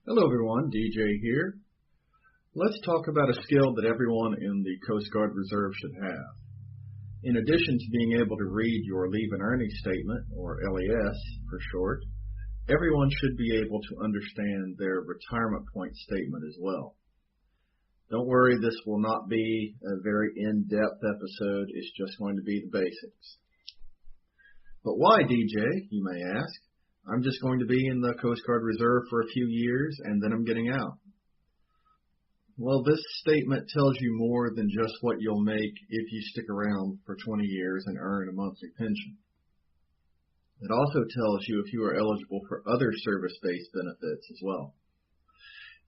Hello everyone, DJ here. Let's talk about a skill that everyone in the Coast Guard Reserve should have. In addition to being able to read your Leave and Earnings Statement, or LES for short, everyone should be able to understand their retirement point statement as well. Don't worry, this will not be a very in-depth episode. It's just going to be the basics. But why, DJ, you may ask? I'm just going to be in the Coast Guard Reserve for a few years and then I'm getting out. Well, this statement tells you more than just what you'll make if you stick around for 20 years and earn a monthly pension. It also tells you if you are eligible for other service-based benefits as well.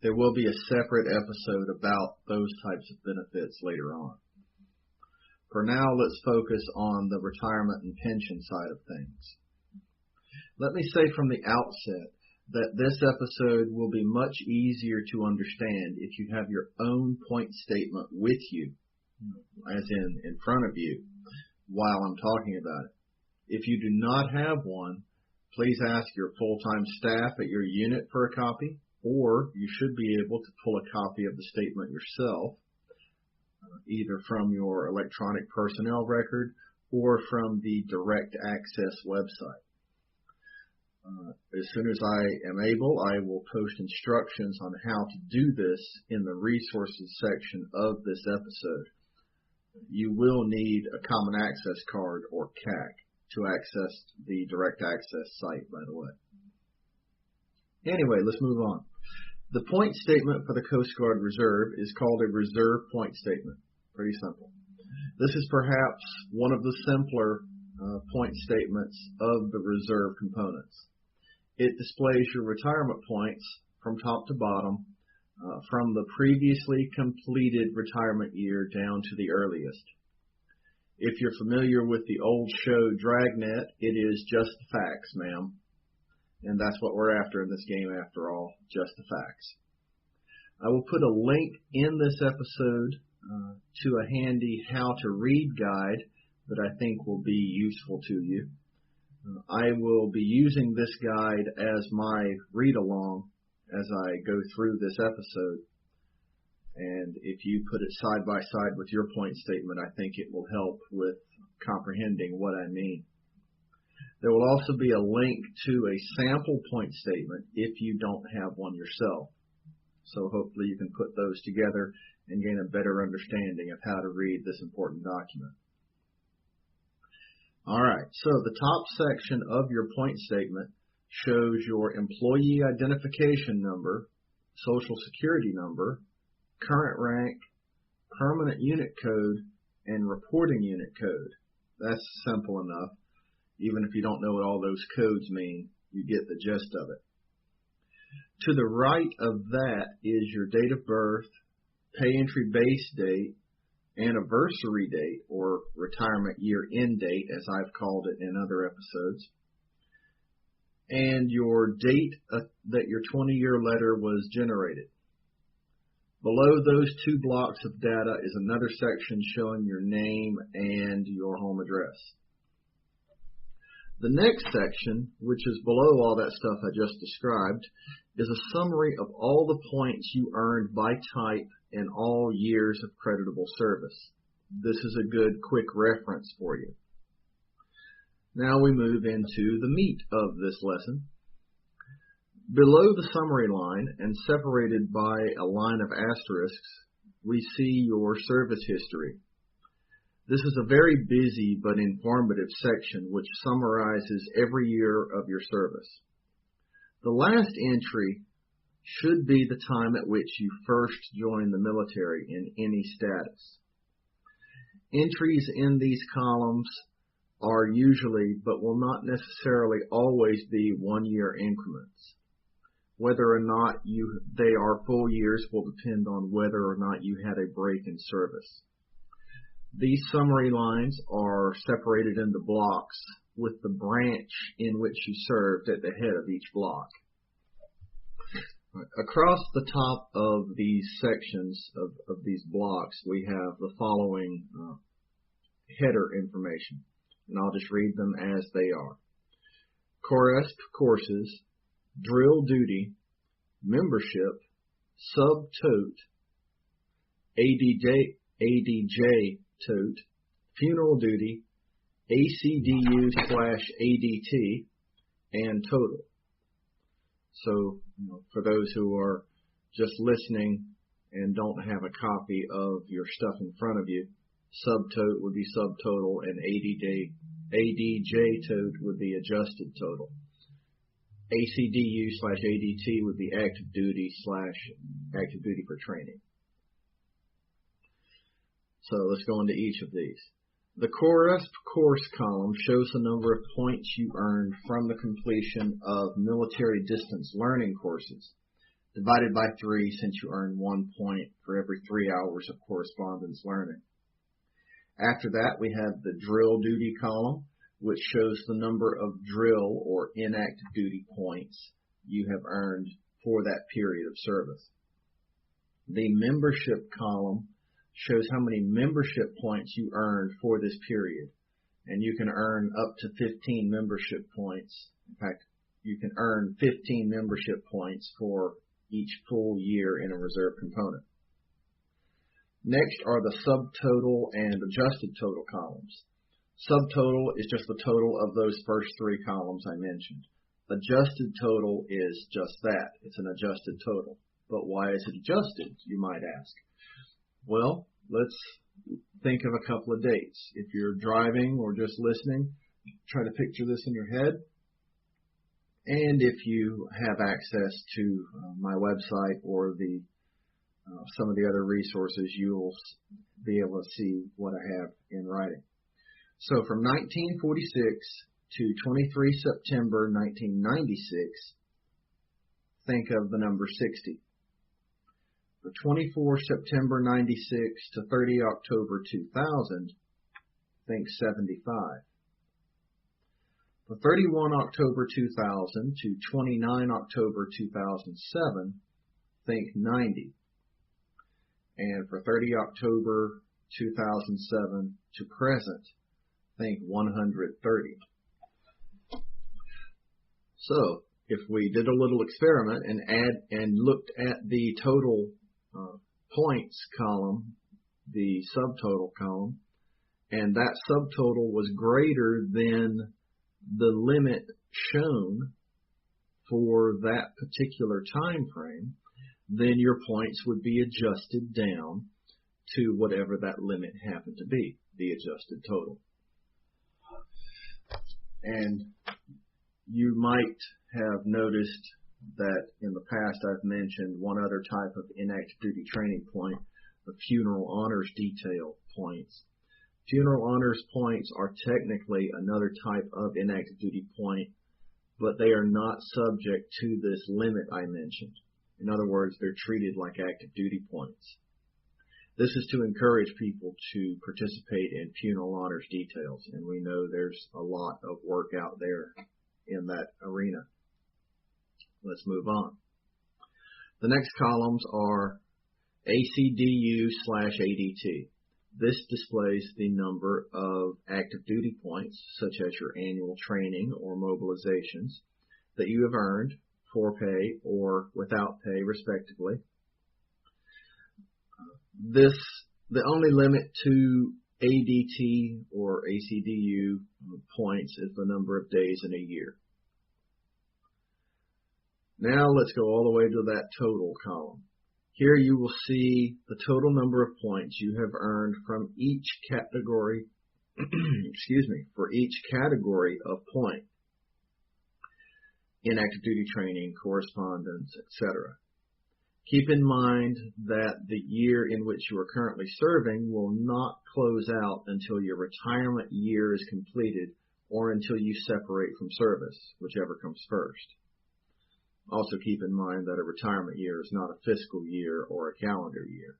There will be a separate episode about those types of benefits later on. For now, let's focus on the retirement and pension side of things. Let me say from the outset that this episode will be much easier to understand if you have your own point statement with you, as in front of you, while I'm talking about it. If you do not have one, please ask your full-time staff at your unit for a copy, or you should be able to pull a copy of the statement yourself, either from your electronic personnel record or from the Direct Access website. As soon as I am able, I will post instructions on how to do this in the resources section of this episode. You will need a Common Access Card, or CAC, to access the Direct Access site, by the way. Anyway, let's move on. The point statement for the Coast Guard Reserve is called a Reserve Point Statement. Pretty simple. This is perhaps one of the simpler point statements of the reserve components. It displays your retirement points from top to bottom, from the previously completed retirement year down to the earliest. If you're familiar with the old show Dragnet, it is just the facts, ma'am. And that's what we're after in this game after all, just the facts. I will put a link in this episode to a handy how to read guide that I think will be useful to you. I will be using this guide as my read-along as I go through this episode. And if you put it side by side with your point statement, I think it will help with comprehending what I mean. There will also be a link to a sample point statement if you don't have one yourself. So hopefully you can put those together and gain a better understanding of how to read this important document. All right, so the top section of your point statement shows your employee identification number, social security number, current rank, permanent unit code, and reporting unit code. That's simple enough. Even if you don't know what all those codes mean, you get the gist of it. To the right of that is your date of birth, pay entry base date, anniversary date, or retirement year end date, as I've called it in other episodes, and your date that your 20-year letter was generated. Below those two blocks of data is another section showing your name and your home address. The next section, which is below all that stuff I just described, is a summary of all the points you earned by type in all years of creditable service. This is a good quick reference for you. Now we move into the meat of this lesson. Below the summary line and separated by a line of asterisks, we see your service history. This is a very busy but informative section which summarizes every year of your service. The last entry should be the time at which you first joined the military in any status. Entries in these columns are usually, but will not necessarily always be, 1-year increments. Whether or not they are full years will depend on whether or not you had a break in service. These summary lines are separated into blocks with the branch in which you served at the head of each block. Across the top of these sections of these blocks, we have the following header information, and I'll just read them as they are. CORESP courses, drill duty, membership, subtote, ADJ tote, funeral duty, ACDU/ADT, and total. So, for those who are just listening and don't have a copy of your stuff in front of you, subtote would be subtotal, and ADJ tote would be adjusted total. ACDU/ADT would be active duty for training. So let's go into each of these. The course column shows the number of points you earned from the completion of military distance learning courses, divided by 3 since you earn 1 point for every 3 hours of correspondence learning. After that, we have the drill duty column, which shows the number of drill or inactive duty points you have earned for that period of service. The membership column shows how many membership points you earned for this period, and you can earn up to 15 membership points. In fact, you can earn 15 membership points for each full year in a reserve component. Next are the subtotal and adjusted total columns. Subtotal is just the total of those first 3 columns I mentioned. Adjusted total is just that. It's an adjusted total. But why is it adjusted, you might ask? Well, let's think of a couple of dates. If you're driving or just listening, try to picture this in your head. And if you have access to my website or some of the other resources, you'll be able to see what I have in writing. So from 1946 to 23 September 1996, think of the number 60. For 24 September 96 to 30 October 2000, think 75. For 31 October 2000 to 29 October 2007, think 90. And for 30 October 2007 to present, think 130. So, if we did a little experiment and looked at the total points column, the subtotal column, and that subtotal was greater than the limit shown for that particular time frame, then your points would be adjusted down to whatever that limit happened to be, the adjusted total. And you might have noticed that in the past I've mentioned one other type of inactive duty training point, the funeral honors detail points. Funeral honors points are technically another type of inactive duty point, but they are not subject to this limit I mentioned. In other words, they're treated like active duty points. This is to encourage people to participate in funeral honors details, and we know there's a lot of work out there in that arena. Let's move on. The next columns are ACDU/ADT. This displays the number of active duty points, such as your annual training or mobilizations, that you have earned for pay or without pay, respectively. The only limit to ADT or ACDU points is the number of days in a year. Now let's go all the way to that total column. Here you will see the total number of points you have earned from each category, for each category of point. In active duty training, correspondence, etc. Keep in mind that the year in which you are currently serving will not close out until your retirement year is completed or until you separate from service, whichever comes first. Also keep in mind that a retirement year is not a fiscal year or a calendar year.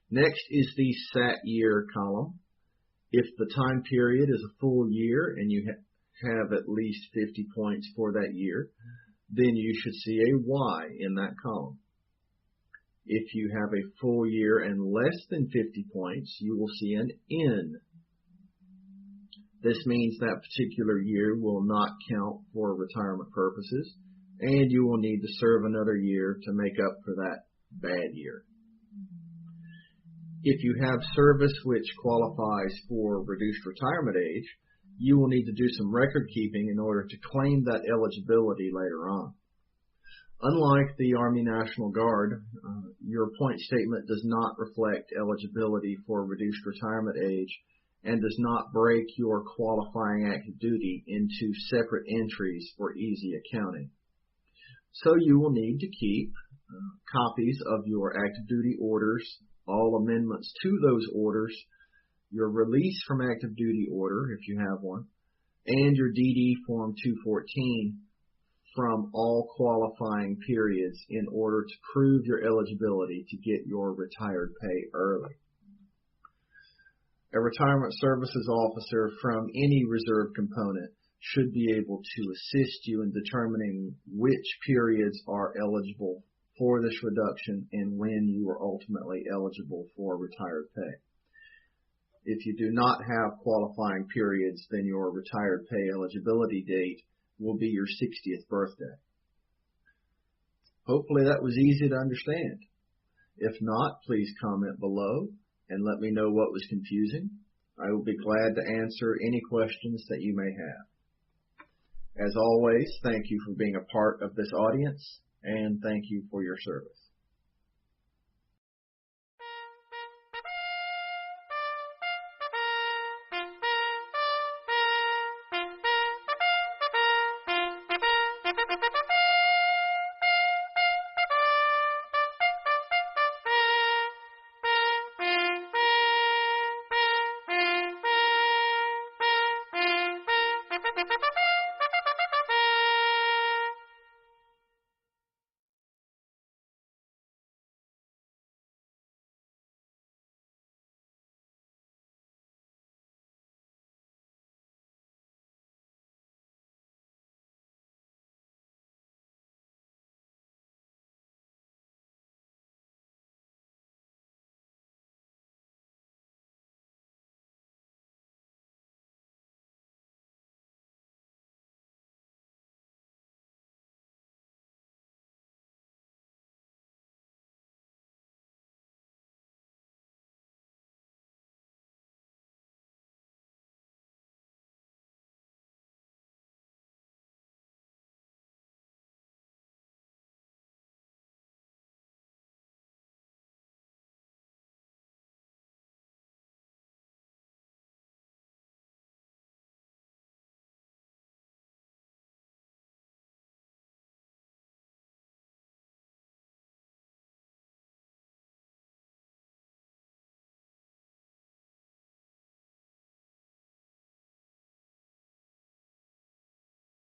Next is the SAT year column. If the time period is a full year and you have at least 50 points for that year, then you should see a Y in that column. If you have a full year and less than 50 points, you will see an N. This means that particular year will not count for retirement purposes, and you will need to serve another year to make up for that bad year. If you have service which qualifies for reduced retirement age, you will need to do some record keeping in order to claim that eligibility later on. Unlike the Army National Guard, your point statement does not reflect eligibility for reduced retirement age and does not break your qualifying active duty into separate entries for easy accounting. So you will need to keep copies of your active duty orders, all amendments to those orders, your release from active duty order, if you have one, and your DD Form 214 from all qualifying periods in order to prove your eligibility to get your retired pay early. A retirement services officer from any reserve component should be able to assist you in determining which periods are eligible for this reduction and when you are ultimately eligible for retired pay. If you do not have qualifying periods, then your retired pay eligibility date will be your 60th birthday. Hopefully that was easy to understand. If not, please comment below and let me know what was confusing. I will be glad to answer any questions that you may have. As always, thank you for being a part of this audience, and thank you for your service.